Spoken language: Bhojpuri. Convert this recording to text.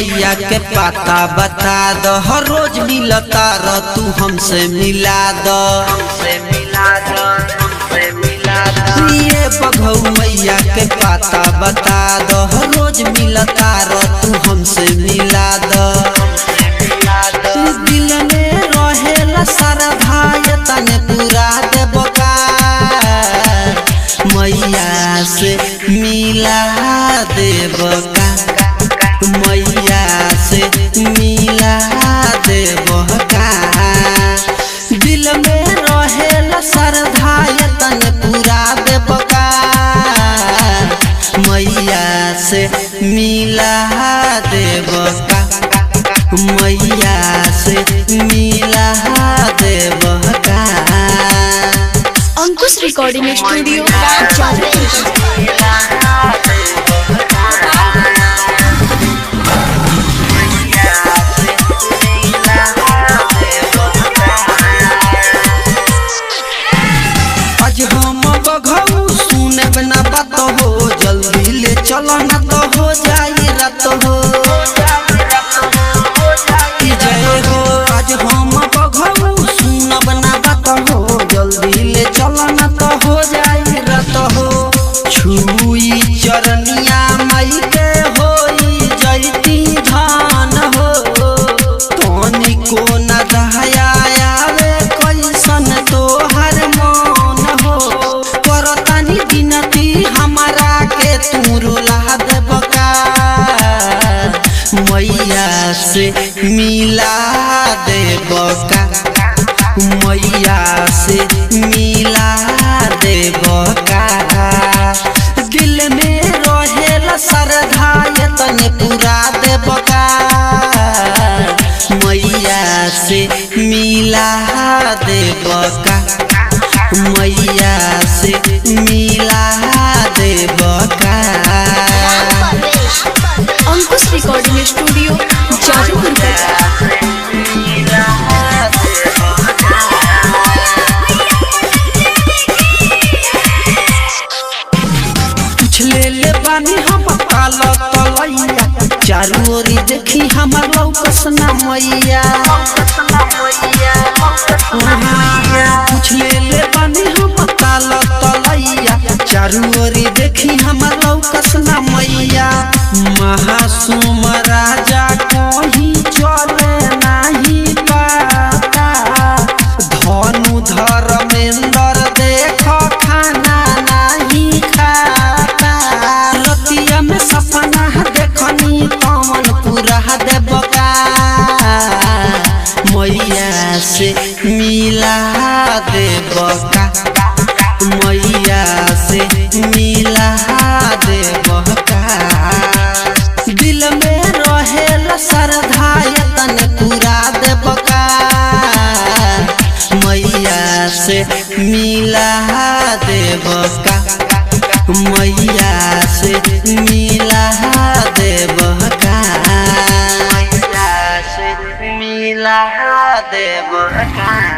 मैया के पता बता दो, हर रोज मिलता रह तू हमसे मिला दो। ये बघौ मैया के पता बता दो, हर रोज मिलता रह तू हमसे मिला दो। दिल में रहेला सारा भाई तने पूरा देबो का, मैया से मिला देबो का, मैया से मिला देबो का। दिल में रहेला श्रद्धा तने पूरा देबो का, मैया से मिला देबो का, मैया से मिला देबो का। अंकुश रिकॉर्डिंग स्टूडियो आज हम बघौ सुने बिना बात हो, जल्दी ले चलो ना तो हो जाई रात हो। जय हो आज हम बघौ सुन बिना बात हो, जल्दी ले चलो ना तो हो जाई रात हो। छुई चरनिया माई के होई जयती धान हो, तोनी को न दहया आवे कैसन तोहर मन हो। करतानी बिनती हमारा के तू रुला देबो का, मैया से मिला देबो का, मैया से मिला देबो का। दिल में रहेला श्रद्धा तने पूरा देबो का, मैया से मिला देबो का, मैया से मिला देबो का। अंकुश रिकॉर्डिंग स्टूडियो जादूपुर। ले बानी हम काला तलैया, चारू ओरी देखी हमर लौकस ना मैया। कुछ ले बानी हम काला तलैया, चारू ओरी देखी हमर लौकस ना मैया। महासुम राजा कहीं चले नहीं पाता, धनु धर्मेंद्र देख खाना नहीं खाता। रतिया में सपना देखनी तमन पूरा देबो का, मैया से मिला देबो का, मैया से मिला देबो का। दिल में रहेला श्रद्धा तने पूरा देबो का, मैया से मिला देबो का, मैया से मिला देबो का, मैया से मिला देबो का।